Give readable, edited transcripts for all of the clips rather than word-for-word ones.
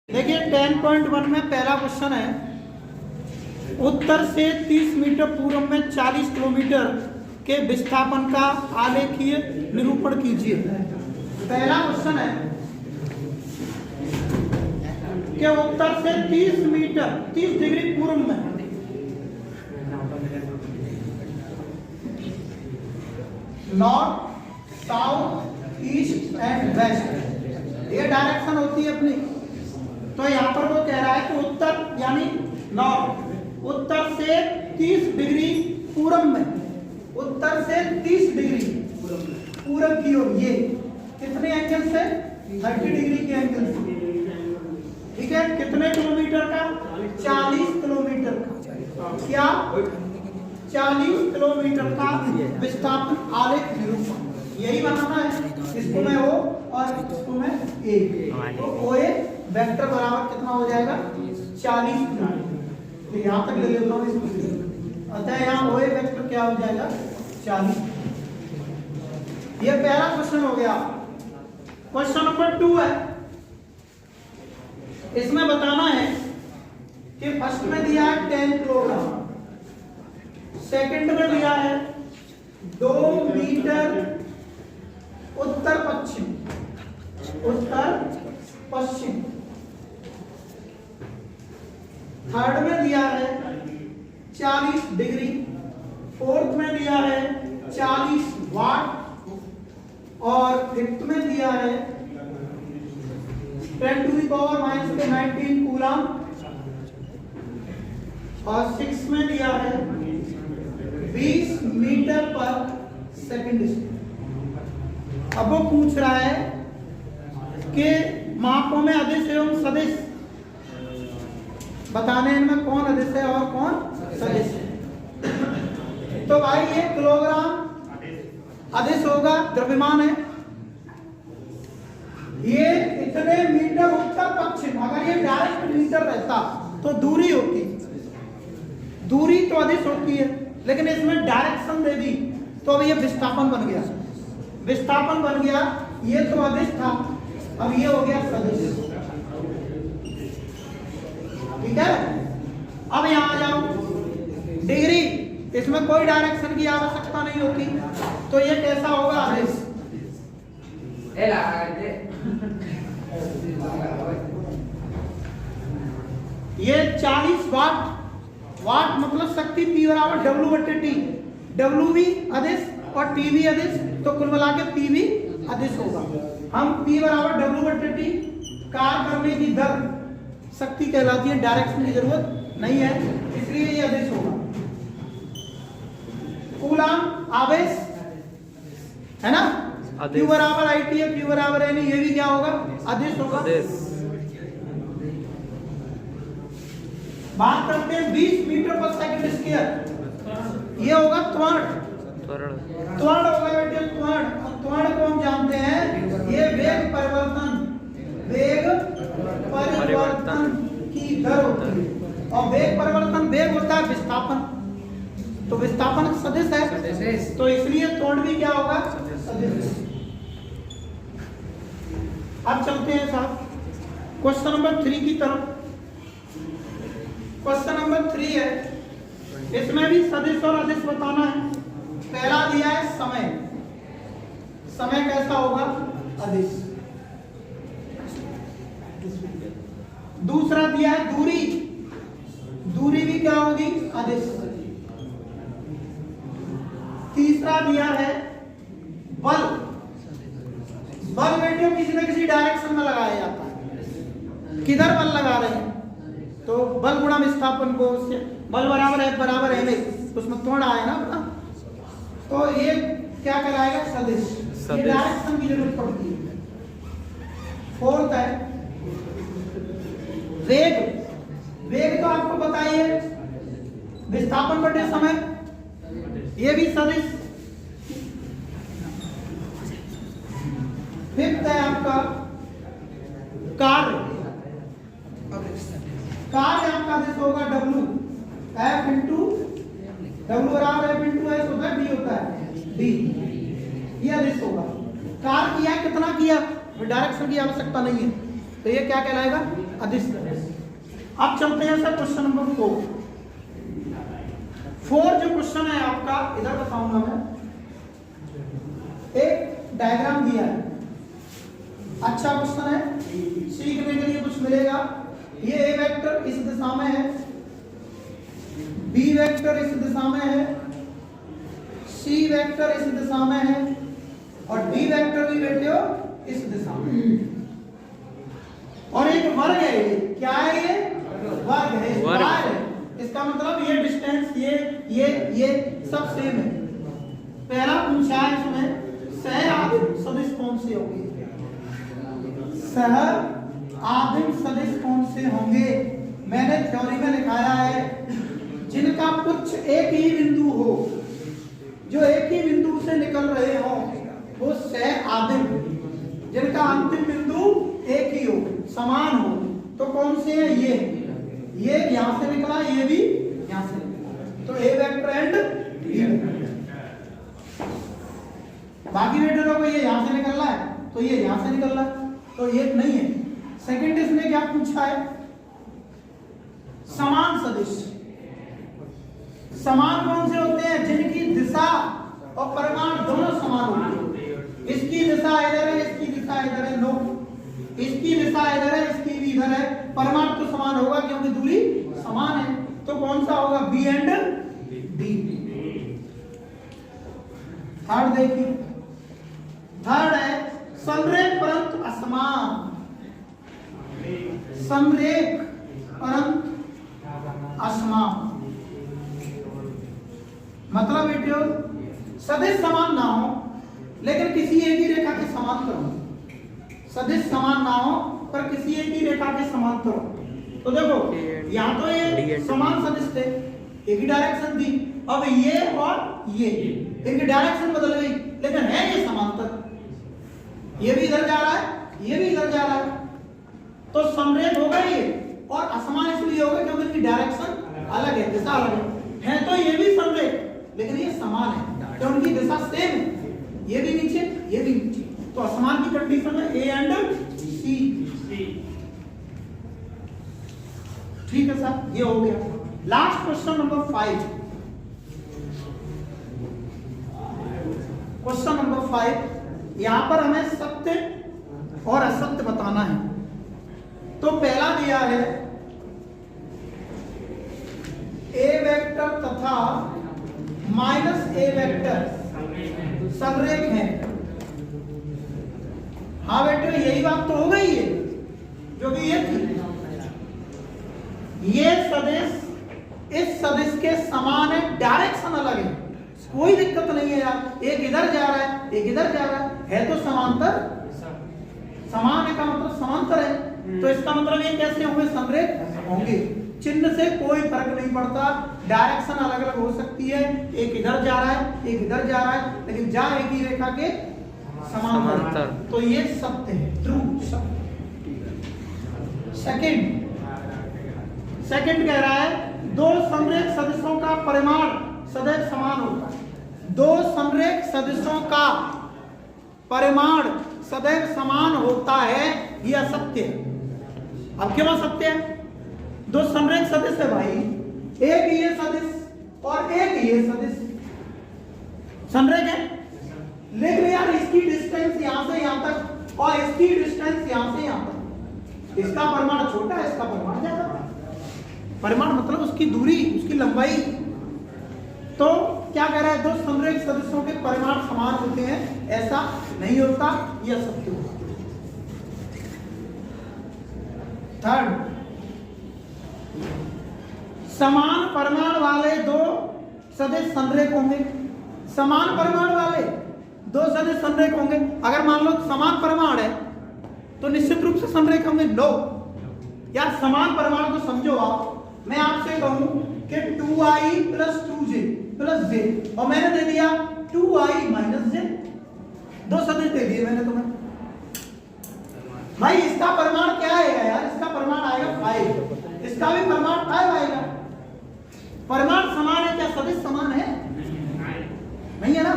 देखिए 10.1 में पहला क्वेश्चन है, उत्तर से 30 मीटर पूर्व में 40 किलोमीटर के विस्थापन का आलेखीय निरूपण कीजिए। पहला क्वेश्चन है कि उत्तर से 30 मीटर 30 डिग्री पूर्व में north, south, east and west ये डायरेक्शन होती है अपनी। तो यहाँ पर वो कह रहा है कि उत्तर यानी नॉर्थ, उत्तर से 30 डिग्री पूरब में, उत्तर से 30 डिग्री पूरब की ओर, ये कितने एंगल से? 30 डिग्री के एंगल से। ठीक है, कितने किलोमीटर का? 40 किलोमीटर का। क्या? 40 किलोमीटर का विस्थापन आलेख निरूपण यही बनाना है। इसको मैं O और इसको मैं A, तो OA वेक्टर बराबर कितना हो जाएगा? 40 किलोमीटर। तो यहाँ तक ले लेता हूँ इसको। अतः यहाँ OA वेक्टर क्या हो जाएगा? 40। ये पहला क्वेश्चन हो गया। क्वेश्चन नंबर 2 है, इसमें बताना है कि फर्स्ट में दिया है 10 किलोग्राम, सेकंड में दिया है 2 मीटर उत्तर पश्चिम, उत्तर पश्चिम, थर्ड में दिया है 40 डिग्री, फोर्थ में दिया है 40 वाट और फिफ्थ में दिया है 10⁻⁻19 कूलम और सिक्स में दिया है 20 मीटर पर सेकंड। अब वो पूछ रहा है कि मापों में अदिश एवं सदिश बताने, इनमें कौन अदिश है और कौन सदिश है। तो भाई ये किलोग्राम अदिश होगा, द्रव्यमान है। ये इतने मीटर उत्तर पश्चिम, अगर ये डायरेक्ट मीटर रहता तो दूरी होती, दूरी तो अदिश होती है, लेकिन इसमें डायरेक्शन दे दी तो अब ये विस्थापन बन गया, विस्थापन बन गया। ये तो अदिश था, अब ये हो गया सदिश। ठीक है, अब यहां आ जाओ। डिग्री, इसमें कोई डायरेक्शन की आवश्यकता नहीं होती, तो ये कैसा होगा? अदिश। ये 40 वाट, वाट मतलब शक्ति P बराबर W/T, W भी अदिश और T भी अदिश, तो कुल मिला के P भी अदिश होगा। हम P बराबर W/T कार्य करने की दर शक्ति कहलाती है, डायरेक्शन की जरूरत नहीं है, इसलिए ये अदिश होगा। कूलम आवेश है ना, Q बराबर IT है, Q बराबर NE, ये भी क्या होगा? अदिश होगा। बात करते हैं 20 मीटर पर सेकंड स्क्वायर, ये होगा त्वरण। त्वरण होगा बेटे, त्वरण। त्वरण को हम जानते हैं, ये वेग परिवर्तन, वेग परिवर्तन की दर होती है, और वेग परिवर्तन वेग होता है विस्थापन, तो विस्थापन सदिश है, तो इसलिए त्वरण भी क्या होगा? सदिश। अब चलते हैं साहब क्वेश्चन नंबर 3 की तरफ। क्वेश्चन नंबर 3 है, इसमें भी सदिश और अदिश बताना है। पहला दिया है समय, समय कैसा होगा? अदिश। दूसरा दिया है दूरी, दूरी भी क्या होगी? अदिश। तीसरा दिया है बल, बल बेटियों किसी न किसी डायरेक्शन में लगाया जाता है। किधर बल लगा रहे हैं? तो बल गुणा विस्थापन को, उससे बल बराबर F बराबर M, उसमें त्वरण आया ना अपना, तो ये क्या कहलाएगा? सदिश। ये डायरेक्शन की जरूरत पड़ती है। फोर्थ है वेग, वेग तो आपको बताइए विस्थापन बटे समय, ये भी सदिश। फिफ्थ है आपका कार्य, कार्य आपका अदिश होगा W, F इंटू W बराबर F इंटू S होता है, D होता है D, ये अदिश होगा। कार्य किया कितना किया, डायरेक्शन की आवश्यकता नहीं है, तो ये क्या कहलाएगा? अदिश सदिश। अब चलते हैं सर क्वेश्चन नंबर 4 जो क्वेश्चन है आपका, इधर बताऊंगा मैं। एक डायग्राम दिया है, अच्छा क्वेश्चन है, सीखने के लिए कुछ मिलेगा। ये ए वेक्टर इस दिशा में है, बी वेक्टर इस दिशा में है, सी वेक्टर इस दिशा में है और डी वेक्टर भी बेटे हो इस दिशा में। और एक वर्ग है, ये क्या है? ये वर्ग है, इसका मतलब ये डिस्टेंस ये सब सेम है। पहला पूछा है इसमें सह आदिम सदिश कौन से होंगे? सह आदिम सदिश कौन से होंगे? मैंने थ्योरी में लिखाया है जिनका पुच्छ एक ही बिंदु हो, जो एक ही बिंदु से निकल रहे हो वो सह आदिम, जिनका अंतिम बिंदु एक ही हो, समान हो, तो कौन से है? ये यहां से निकला, ये भी यहां से निकला, तो ए वेक्टर एंड बी वेक्टर। बाकी वेक्टरों को ये यहां से निकल रहा है तो ये यहां से निकल रहा है, तो ये नहीं है। सेकंड इसने क्या पूछा है? समान सदिश। समान कौन से होते हैं? जिनकी दिशा और परिमाण दोनों समान होते हैं। इसकी दिशा इधर है, इसकी दिशा इधर है, नो, इसकी दिशा इधर है, इसकी भी इधर है, परिमाण तो समान होगा क्योंकि दूरी समान है, तो कौन सा होगा? B and D. थर्ड देखिए, थर्ड है समरेख परंतु असमान। समरेख परंतु असमान मतलब बेटियों सदिश समान ना हो लेकिन किसी एक ही रेखा के समांतर हो। सदिश समान ना हो पर किसी एक ही रेखा के समांतर हो। तो देखो यहाँ तो ये समान सदिश थे, एक ही डायरेक्शन थी, अब ये और ये इनकी डायरेक्शन बदल गई लेकिन है ये समांतर। ये भी इधर जा रहा है, ये भी इधर जा रहा है, तो समरेख होगा ये, और असमान इसलिए होगा क्योंकि इनकी डायरेक्शन अलग है, दिशा अलग है तो ये भी समरेख लेकिन ये समान है तो उनकी दिशा सेम है, ये भी नीचे ये भी नीचे, तो असमान की कंडीशन है ए एंड सी। ठीक है सर, ये हो गया। Last question number 5। Question number 5, यहां पर हमें सत्य और असत्य बताना है। तो पहला दिया है ए वेक्टर तथा माइनस ए वेक्टर समरेख है। हाँ बेटे यही बात तो हो गई है जो कि ये थी। ये सदिश इस सदिश के समान है, डायरेक्शन अलग है, कोई दिक्कत नहीं है यार, एक इधर जा रहा है एक इधर जा रहा है तो समांतर, समान है का मतलब समांतर है, तो इसका मतलब ये कैसे होंगे? समरेख होंगे। चिन्ह से कोई फर्क नहीं पड़ता, डायरेक्शन अलग अलग हो सकती है, एक इधर जा रहा है एक इधर जा रहा है लेकिन जा एक ही रेखा के समांतर, तो ये सत्य है, ट्रू सत्य। सेकंड कह रहा है दो समरेख सदिशों का परिमाण सदैव समान होता है। दो समरेख सदिशों का परिमाण सदैव समान होता है, यह असत्य है। अब क्यों असत्य है? दो समरेख सदिश है भाई, एक ये सदिश और एक ये सदिश समरेख है, लेकिन यार इसकी डिस्टेंस यहां से यहां तक और इसकी डिस्टेंस यहां से यहां तक, इसका परिमाण छोटा है इसका परिमाण ज्यादा है। परिमाण मतलब उसकी दूरी, उसकी लंबाई। तो क्या कह रहा है? दो समरेख सदिशों के परिमाण समान होते हैं, ऐसा नहीं होता, यह सत्य होता। थर्ड, समान परिमाण वाले दो सदिश समरेख होंगे। समान परिमाण वाले दो सदिश समरेख होंगे। अगर मान लो समान परिमाण है तो निश्चित रूप से समरेख होंगे। नो यार, समान परिमाण को समझो आप। मैं आपसे कहूं कि 2i + 2j + j और मैंने दे दिया 2i - j, दो सदिश दे दिए मैंने तुम्हें। भाई इसका परिमाण क्या आएगा यार? इसका परिमाण आएगा 5, इसका भी परिमाण 5 आएगा। परिमाण समान है, क्या सदिश समान है? नहीं है ना,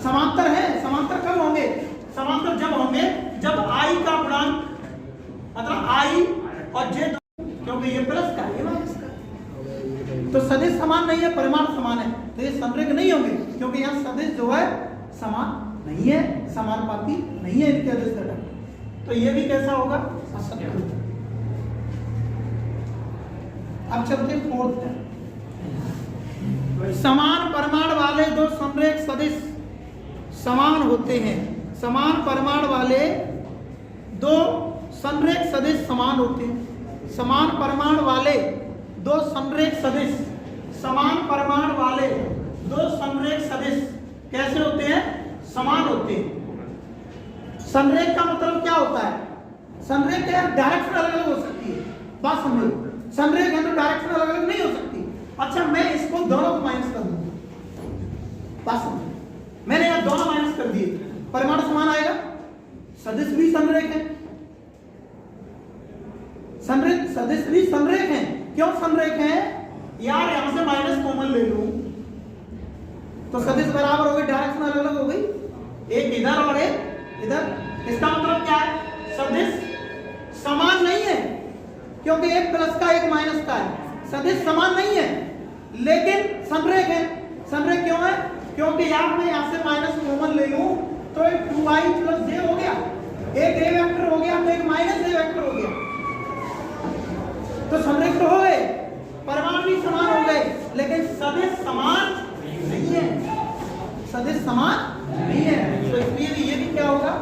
समांतर है। समांतर कब होंगे? समांतर जब होंगे जब i का गुणांक मतलब i और j समान नहीं है, परिमाण समान है, तो ये संरेख नहीं होंगे, क्योंकि यहाँ सदिश जो है समान नहीं है, समानुपाती नहीं है इनके अदिश घटक। तो ये भी कैसा होगा? असत्य। अब चलते हैं फोर्थ टर्म। समान परिमाण वाले दो संरेख सदिश समान होते हैं। समान परिमाण वाले दो संरेख सदिश समान होते हैं। समान परिमाण वाले दो संरेख सदिश, समान परिमाण वाले दो संरेख सदिश कैसे होते हैं? समान होते हैं। संरेख का मतलब क्या होता है? संरेख क्या डायरेक्शन अलग अलग हो सकती है, बात समझो। संरेख है तो डायरेक्शन अलग अलग नहीं हो सकती। अच्छा, मैं इसको दोनों को माइनस कर दूंगा, बात समझो। मैंने यहाँ दोनों माइनस कर दिए, परिमाण समान आएगा, सदिश भी संरेख है, संरेख सदिश भी संरेख है। क्यों संरेख है यार? यहां से माइनस कॉमन ले लूं तो सदिश बराबर हो गई, डायरेक्शन अलग अलग हो गई, एक इधर और एक इधर। इसका मतलब क्या है? सदिश समान नहीं है, क्योंकि एक प्लस का एक माइनस का है। सदिश समान नहीं है लेकिन संरेख है। संरेख क्यों है? क्योंकि यार मैं यहां से माइनस कॉमन ले लूं तो एक 2i + j हो गया, एक a वेक्टर हो गया तो एक माइनस a वेक्टर हो गया, तो संरेख तो हो गए, परिमाण भी समान हो गए, लेकिन सदिश समान नहीं है, सदिश समान नहीं है। तो इसलिए ये भी क्या होगा?